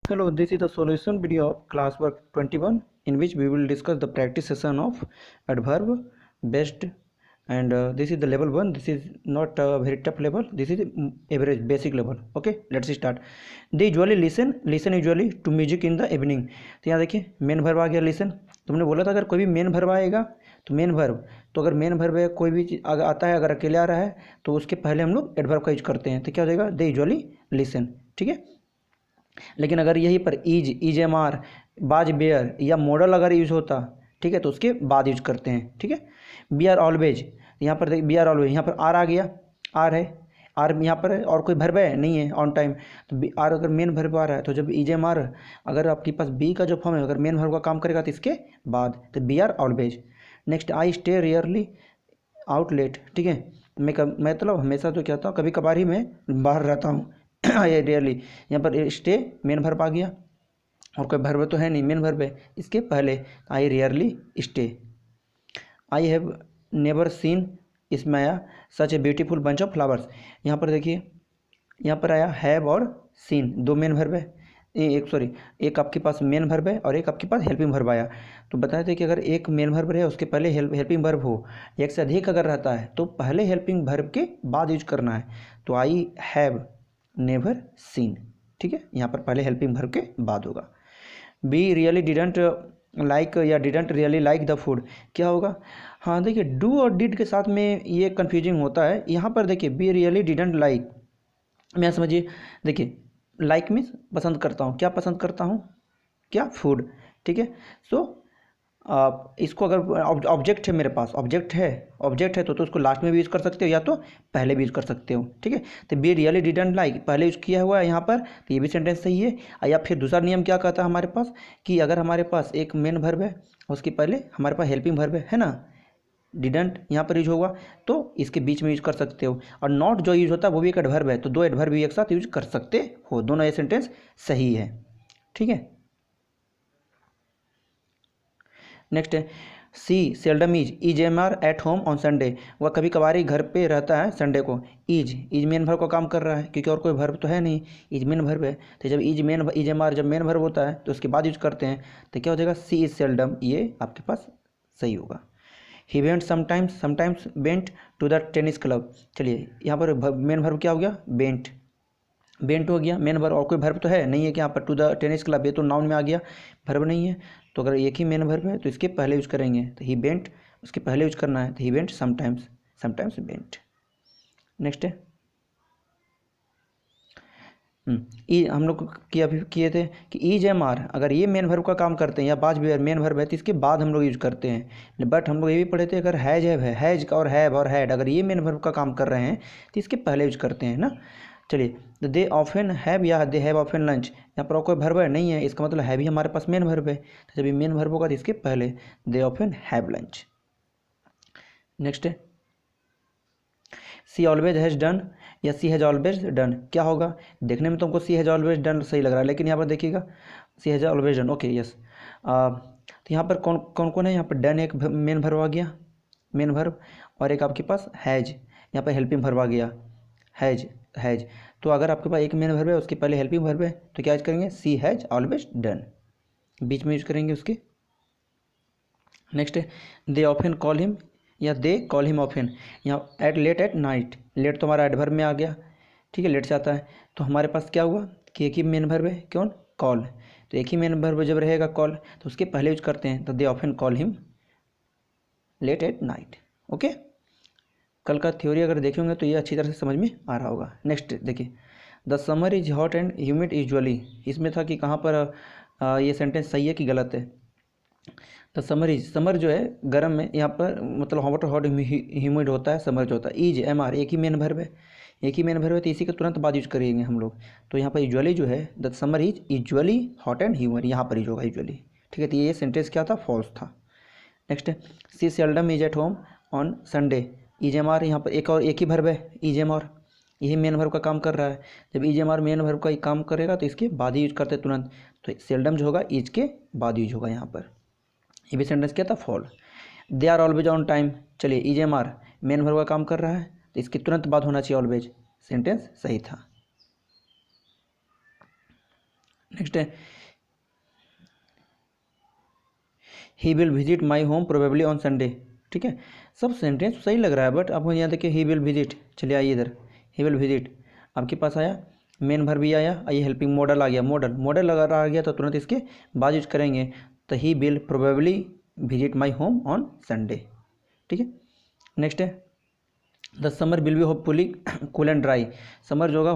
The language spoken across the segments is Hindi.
Hello, this is the solution video of classwork 21 in which we will discuss the practice session of adverb based and this is the level 1. This is not a very tough level, this is average basic level. Okay, let's start. They usually listen usually to music in the evening. तो यहाँ देखिए मेन वर्ब आ गया लिसन। तुमने बोला था अगर कोई भी मेन वर्ब आएगा तो मेन वर्ब, तो अगर मेन वर्ब है कोई भी चीज़ आता है, अगर अकेले आ रहा है तो उसके पहले हम लोग एडवर्ब का यूज करते हैं। तो क्या हो जाएगा, दे यूजुअली लिसन। ठीक है, लेकिन अगर यहीं पर इज एम आर बाज बेयर या मॉडल अगर यूज होता, ठीक है, तो उसके बाद यूज करते हैं। ठीक है, बी आर ऑलवेज, यहाँ पर बी आर ऑलवेज, यहाँ पर आर आ गया, आर है, आर यहाँ पर है और कोई वर्ब है नहीं है ऑन टाइम, तो बी आर अगर मेन वर्ब आ रहा है तो जब इज एम आर अगर आपके पास बी का जो फॉर्म है अगर मेन वर्ब का काम करेगा तो इसके बाद, तो we are always. Next, I stay rarely out late. ठीक है, मैं मतलब हमेशा तो क्या होता हूँ, कभी कभार ही मैं बाहर रहता हूँ ये रेयरली। यहाँ पर स्टे मेन वर्ब आ गया और कोई वर्ब तो है नहीं, मेन वर्ब है इसके पहले, I rarely stay. I have never seen, इसमें आया such a beautiful bunch of flowers. यहाँ पर देखिए, यहाँ पर आया हैव और सीन, दो मेन वर्ब है, एक आपके पास मेन वर्ब है और एक आपके पास हेल्पिंग वर्ब आया। तो बताए थे कि अगर एक मेन वर्ब है उसके पहले हेल्पिंग वर्ब हो, एक से अधिक अगर रहता है तो पहले हेल्पिंग वर्ब के बाद यूज करना है। तो आई हैव नेवर सीन, ठीक है, यहाँ पर पहले हेल्पिंग वर्ब के बाद होगा। बी रियली डिडंट लाइक या didn't really like the food, क्या होगा। हाँ देखिए, डू और डिड के साथ में ये कन्फ्यूजिंग होता है। यहाँ पर देखिए बी रियली डिडंट लाइक, मैं समझिए, देखिए लाइक मीन्स पसंद करता हूँ, क्या पसंद करता हूँ, क्या, फूड। ठीक है, सो इसको अगर ऑब्जेक्ट है मेरे पास, ऑब्जेक्ट है तो उसको लास्ट में भी यूज़ कर सकते हो या तो पहले भी यूज़ कर सकते हो। ठीक है, तो बी रियली डिडंट लाइक पहले यूज़ किया हुआ है यहाँ पर, तो ये भी सेंटेंस सही है। या फिर दूसरा नियम क्या कहता है हमारे पास, कि अगर हमारे पास एक मेन वर्ब है उसके पहले हमारे पास हेल्पिंग वर्ब है ना, डिडंट यहाँ पर यूज होगा तो इसके बीच में यूज कर सकते हो। और नॉट जो यूज होता है वो भी एक एडवर्ब है, तो दो एडवर्ब भी एक साथ यूज कर सकते हो, दोनों ये सेंटेंस सही है। ठीक है, नेक्स्ट है she seldom is am are at home on Sunday, वह कभी कभार ही घर पे रहता है संडे को। इज मेन वर्ब का काम कर रहा है क्योंकि और कोई वर्ब तो है नहीं, इज मेन वर्ब है। तो जब इज एम आर जब मेन वर्ब होता है तो उसके बाद यूज करते हैं, तो क्या हो जाएगा, सी इज सेल्डम, ये आपके पास सही होगा। He went sometimes went to the tennis club, चलिए यहाँ पर मेन वर्ब क्या हो गया, बेंट हो गया मेन वर्ब, और कोई वर्ब तो है नहीं है कि यहाँ पर टू द टेनिस क्लब, ये तो नाउन में आ गया, वर्ब नहीं है। तो अगर एक ही मेन वर्ब है तो इसके पहले यूज करेंगे, तो ही बेंट उसके पहले यूज करना है, तो ही बेंट समटाइम्स बेंट। नेक्स्ट है हम लोग किए थे कि ईज एम आर अगर ये मेन वर्ब का काम करते हैं या बाज भी मेन वर्ब है तो इसके बाद हम लोग यूज करते हैं। बट हम लोग ये भी पढ़े थे अगर हैज और हैव और हैड अगर ये मेन वर्ब का काम कर रहे हैं तो इसके पहले यूज करते हैं ना। चलिए, तो दे ऑफन हैव या दे हैव ऑफन लंच, यहाँ पर कोई वर्ब नहीं है, इसका मतलब है भी हमारे पास मेन वर्ब है, तो जब ये मेन वर्ब होगा तो इसके पहले they often have lunch. Next है सी ऑलवेज हैज़ डन या सी हैज़ ऑलवेज डन, क्या होगा। देखने में तो हमको सी हैज़ ऑलवेज डन सही लग रहा है, लेकिन यहाँ पर देखिएगा she has always done, okay yes. तो यहाँ पर कौन कौन है, यहाँ पर डन एक मेन वर्ब आ गया, मेन वर्ब, और एक आपके पास हैज, यहाँ पर हेल्पिंग वर्ब आ गया, हैज। तो अगर आपके पास एक मेन वर्ब है उसके पहले हेल्पिंग वर्ब है तो क्या यूज करेंगे, सी हैज़ ऑलवेज डन, बीच में यूज करेंगे उसके। नेक्स्ट है दे ऑफन कॉल हिम या दे कॉल हिम ऑफन, यहाँ at late at night, late तो हमारा एडवर्ब में आ गया, ठीक है, लेट से आता है, तो हमारे पास क्या हुआ कि एक ही मेन वर्ब है, कौन, कॉल, तो एक ही मेन वर्ब जब रहेगा कॉल तो उसके पहले यूज करते हैं, तो they often call him late at night. Okay, कल का थ्योरी अगर देखेंगे तो ये अच्छी तरह से समझ में आ रहा होगा। नेक्स्ट देखिए, the summer is hot and humid usually, इसमें था कि कहाँ पर ये सेंटेंस सही है कि गलत है। तो समर जो है गर्म में, यहाँ पर मतलब हॉट ह्यूमिड होता है, समर जो होता है, ईज एम आर एक ही मेन वर्ब है, तो इसी के तुरंत बाद यूज करेंगे हम लोग। तो यहाँ पर यूजुअली जो है the summer is usually hot and humid, यहाँ पर यूज होगा यूजुअली। ठीक है, तो ये सेंटेंस क्या था, फॉल्स था। नेक्स्ट है she seldom is at home on Sunday, is am are यहाँ पर एक ही वर्ब है, ईज एम आर यही मेन वर्ब का काम कर रहा है, जब is am are main verb का ही काम करेगा तो इसके बाद ही यूज करते तुरंत, तो सेल्डम जो होगा ईज के बाद यूज होगा यहाँ पर। ये भी सेंटेंस क्या था, false. They are always on time, चलिए is am are main verb का काम कर रहा है तो इसके तुरंत बाद होना चाहिए ऑलवेज, सेंटेंस सही था। नेक्स्ट है he will visit my home probably on Sunday. ठीक है, सब सेंटेंस सही लग रहा है, बट आपको यहाँ देखिए ही विल विजिट। चलिए आइए इधर, ही विल विजिट आपके पास आया, मेन वर्ब भी आया, आइए हेल्पिंग मॉडल आ गया, मॉडल अगर आ गया तो तुरंत इसके बाद यूज करेंगे। तो he will probably visit my home on Sunday. ठीक है, नेक्स्ट है the summer will be hopefully cool and dry. Summer जो होगा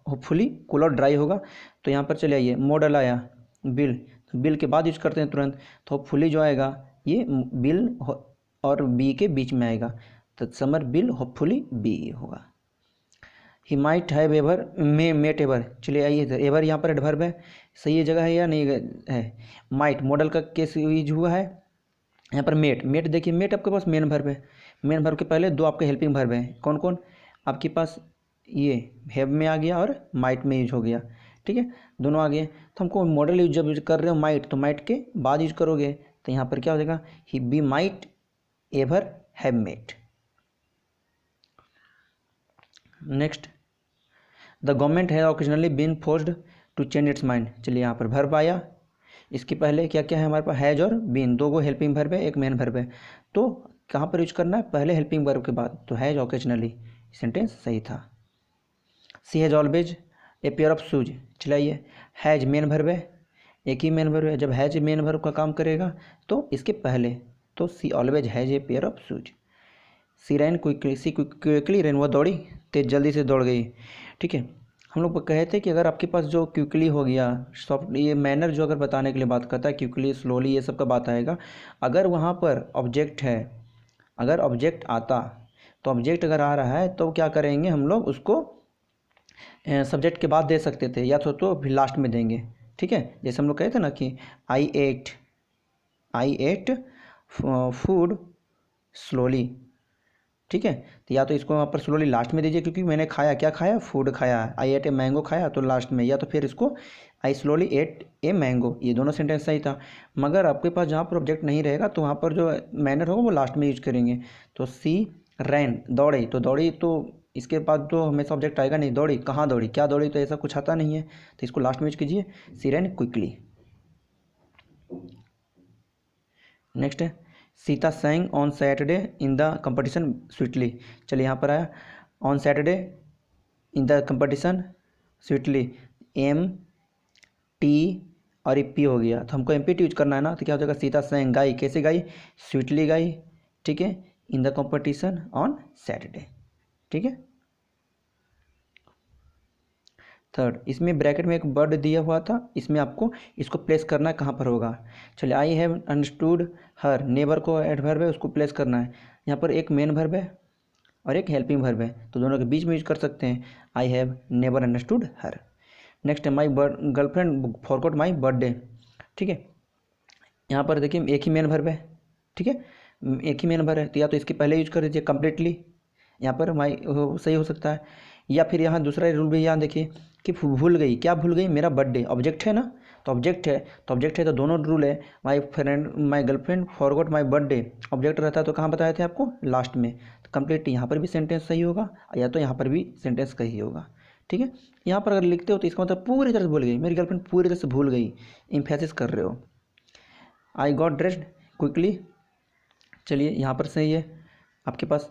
होपफुली कूल और ड्राई होगा। तो यहाँ पर चले आइए, मॉडल आया बिल, तो बिल के बाद यूज करते हैं तुरंत, तो होपफुली जो आएगा ये बिल और बी के बीच में आएगा, तो समर बिल होपफुली बी होगा। He might have ever may met ever. चलिए आइए इधर, एवर यहाँ पर एडवर्ब है, सही जगह है या नहीं है। माइट मॉडल का केस यूज हुआ है। यहाँ पर मेट, मेट देखिए, मेट आपके पास मेन वर्ब है, मेन वर्ब के पहले दो आपके हेल्पिंग वर्ब हैं, कौन कौन आपके पास, ये हैव में आ गया और माइट में यूज हो गया। ठीक है, दोनों आ गए। तो हमको मॉडल यूज जब यूज कर रहे हो माइट, तो माइट के बाद यूज करोगे, तो यहाँ पर क्या हो जाएगा, he be might ever have met. Next the government has occasionally been forced to change its mind. चलिए यहाँ पर वर्ब आया, इसके पहले क्या क्या है हमारे पास, हैज और बीन, दो गो हेल्पिंग वर्ब है, एक मेन वर्ब है। तो कहाँ पर यूज करना है, पहले हेल्पिंग वर्ब के बाद, तो हैज ऑकेजनली सेंटेंस सही था। She has always a pair of shoes. चलाइए, हैज मेन वर्ब है, एक ही मेन वर्ब है, जब हैज मेन वर्ब का काम करेगा तो इसके पहले, तो she always has a pair of shoes. She ran quickly, she quickly ran, वो दौड़ी तेज जल्दी से दौड़ गई। ठीक है, हम लोग कहे थे कि अगर आपके पास जो क्विकली हो गया, सॉफ्ट, ये मैनर जो अगर बताने के लिए बात करता है, क्विकली स्लोली ये सब का बात आएगा। अगर वहाँ पर ऑब्जेक्ट है, अगर ऑब्जेक्ट आता, तो ऑब्जेक्ट अगर आ रहा है तो क्या करेंगे हम लोग उसको सब्जेक्ट के बाद दे सकते थे, या तो फिर लास्ट में देंगे। ठीक है, जैसे हम लोग कहे थे ना कि आई एट फूड स्लोली। ठीक है, तो या तो इसको वहाँ पर स्लोली लास्ट में दीजिए, क्योंकि मैंने खाया, क्या खाया, फूड खाया, आई एट ए मैंगो खाया तो लास्ट में, या तो फिर इसको आई स्लोली एट ए मैंगो, ये दोनों सेंटेंस सही था। मगर आपके पास जहाँ पर ऑब्जेक्ट नहीं रहेगा तो वहाँ पर जो मैनर होगा वो लास्ट में यूज करेंगे। तो सी रैन दौड़ी, तो दौड़ी तो इसके बाद तो हमेशा ऑब्जेक्ट आएगा नहीं, दौड़ी कहाँ दौड़ी, क्या दौड़ी, तो ऐसा कुछ आता नहीं है, तो इसको लास्ट में यूज कीजिए, सी रैन क्विकली। नेक्स्ट है Sita sang on Saturday in the competition sweetly. चलिए यहाँ पर आया, on Saturday in the competition sweetly, M T और पी हो गया, तो हमको एम पी टी यूज करना है ना, तो क्या हो जाएगा, सीता सैंग गाई, कैसे गाई, स्वीटली गाई। ठीक है, इन द कंपटीशन ऑन सैटरडे। ठीक है, थर्ड, इसमें ब्रैकेट में एक वर्ड दिया हुआ था, इसमें आपको इसको प्लेस करना है, कहाँ पर होगा। चलिए, I have understood her, neighbour को एडवर्ब है उसको प्लेस करना है। यहाँ पर एक मेन वर्ब है और एक हेल्पिंग वर्ब है, तो दोनों के बीच में यूज कर सकते हैं, I have never understood her. Next है my girlfriend forgot my birthday. ठीक है, यहाँ पर देखिए एक ही मेन वर्ब है। ठीक है, एक ही मेन वर्ब है, तो या तो इसके पहले यूज कर दीजिए कंप्लीटली, यहाँ पर माई सही हो सकता है, या फिर यहाँ दूसरा रूल भी यहाँ देखिए कि भूल गई, क्या भूल गई, मेरा बर्थडे, ऑब्जेक्ट है ना, तो ऑब्जेक्ट है, तो दोनों रूल है, my girlfriend forgot my birthday, object रहता है तो कहाँ बताए थे आपको, लास्ट में, तो कंप्लीट यहाँ पर भी सेंटेंस सही होगा, या तो यहाँ पर भी सेंटेंस सही होगा। ठीक है, यहाँ पर अगर लिखते हो तो इसका मतलब पूरी तरह से भूल गई, मेरी गर्लफ्रेंड पूरी तरह से भूल गई, इम्फेसिस कर रहे हो। आई गॉट ड्रेस्ड क्विकली, चलिए यहाँ पर सही है आपके पास,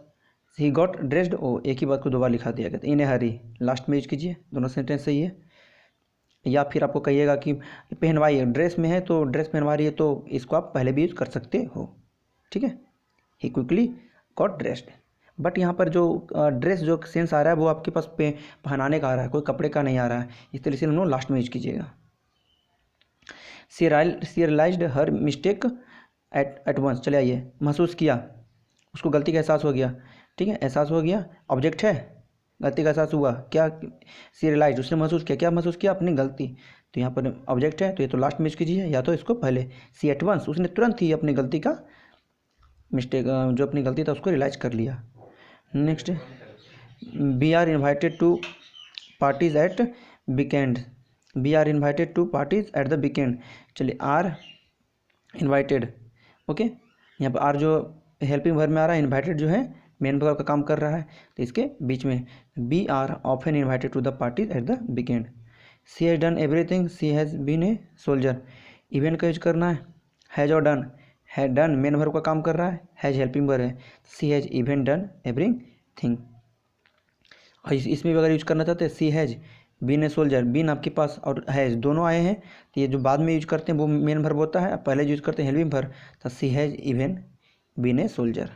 ही गॉट ड्रेस्ड, ओ एक ही बात को दो बार लिखा दिया गया, इन ए हरी लास्ट में यूज कीजिए, दोनों सेंटेंस सही है। या फिर आपको कहिएगा कि पहनवाई है, ड्रेस में है तो ड्रेस पहनवा रही है, तो इसको आप पहले भी यूज कर सकते हो। ठीक है, ही क्विकली गॉट ड्रेस्ड, बट यहाँ पर जो ड्रेस जो सेंस आ रहा है वो आपके पास पहनाने का आ रहा है, कोई कपड़े का नहीं आ रहा है, इस तरह से हम लोग लास्ट में यूज कीजिएगा। She realised her mistake at once. चले आइए, महसूस किया, उसको गलती का एहसास हो गया। ठीक है, एहसास हो गया, ऑब्जेक्ट है, गलती का एहसास हुआ, क्या, सी रियलाइज्ड, उसने महसूस किया, क्या महसूस किया, अपनी गलती, तो यहाँ पर ऑब्जेक्ट है, तो ये तो लास्ट में यूज कीजिए, या तो इसको पहले, सी एट वंस, उसने तुरंत ही अपनी गलती का मिस्टेक, जो अपनी गलती था उसको रियलाइज कर लिया। Next, we are invited to parties at weekend, we are invited to parties at the weekend. चलिए, आर इन्वाइटेड, ओके, यहाँ पर आर जो हेल्पिंग वर्ब में आ रहा है, इन्वाइटेड जो है मेन वर्ब का काम कर रहा है, तो इसके बीच में, we are often invited to the parties at the weekend. She has done everything, she has been a soldier. Event का यूज करना है, हैज और डन। है डन मेन वर्ब का काम कर रहा है, हैज हेल्पिंग वर्ब है, she has even done everything. और इसमें भी अगर यूज करना चाहते हैं, she has been a soldier, been आपके पास और हैज दोनों आए हैं, तो ये जो बाद में यूज करते हैं वो मेन वर्ब होता है, पहले यूज करते हैं हेल्पिंग वर्ब, तो she has even been a soldier.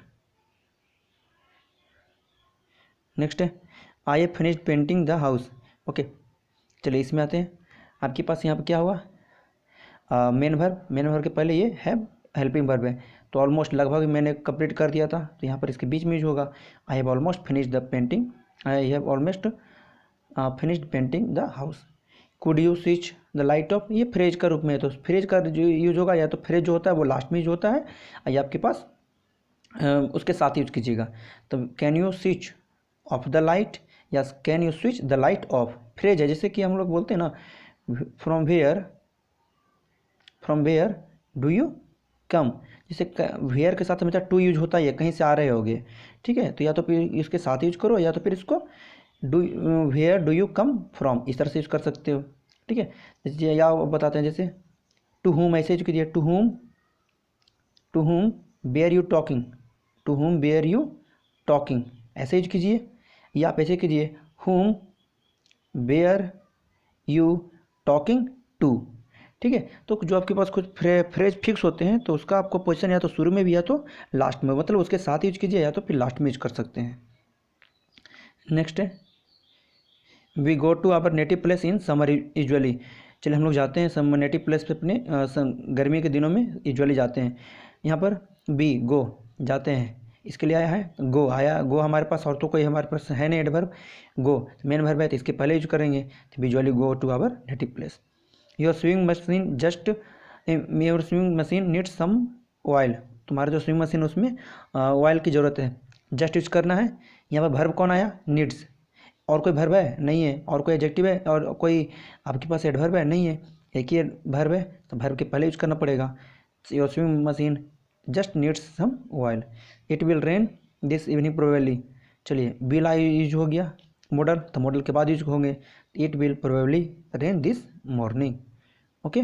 Next है I have finished painting the house. Okay, चलिए इसमें आते हैं। आपके पास यहाँ पर क्या हुआ, मेन वर्ब के पहले ये है हेल्पिंग वर्ब है, तो ऑलमोस्ट लगभग मैंने कंप्लीट कर दिया था, तो यहाँ पर इसके बीच में यूज होगा I have almost finished the painting, I have almost finished painting the house. Could you switch the light of, ये फ्रेज का रूप में है, तो फ्रेज का जो यूज होगा, या तो फ्रेज जो होता है वो लास्ट में यूज होता है, या आपके पास उसके साथ यूज कीजिएगा। तो can you switch off the light या can you switch the light off, phrase है, जैसे कि हम लोग बोलते हैं ना from where do you come, जैसे वेयर के साथ हमेशा टू यूज होता है, कहीं से आ रहे होगे, ठीक है, तो या तो फिर इसके साथ यूज करो, या तो फिर इसको do where do you come from इस तरह से यूज कर सकते हो, ठीक है। जैसे या बताते हैं, जैसे टू होम ऐसे यूज कीजिए, to whom were you talking, to whom were you talking ऐसे यूज कीजिए, या आप ऐसे कीजिए whom were you talking to, ठीक है। तो जो आपके पास कुछ फ्रेज फिक्स होते हैं, तो उसका आपको पोजीशन या तो शुरू में भी या तो लास्ट में, मतलब उसके साथ यूज कीजिए या तो फिर लास्ट में यूज कर सकते हैं। नेक्स्ट है we go to our native place in summer usually. चलिए हम लोग जाते हैं समर नेटिव प्लेस पे अपने गर्मी के दिनों में यूजुअली जाते हैं। यहाँ पर बी गो जाते हैं, इसके लिए आया है गो, आया गो हमारे पास, और तो कोई हमारे पास है नहीं एडवर्ब, गो मेन वर्ब है, तो इसके पहले यूज करेंगे, तो usually go to our native place. Your swimming machine needs some oil, तुम्हारा जो स्विमिंग मशीन उसमें ऑयल की ज़रूरत है, जस्ट यूज करना है। यहाँ पर वर्ब कौन आया, नीड्स, और कोई वर्ब है नहीं है, और कोई एडजेक्टिव है और कोई आपके पास एडवर्ब है नहीं है, एक ही वर्ब है, तो वर्ब के पहले यूज करना पड़ेगा। Your swimming machine just needs some oil. It will rain this evening probably, चलिए विल आई यूज हो गया, मॉडल, तो मॉडल के बाद यूज होंगे, it will probably rain this morning. Okay,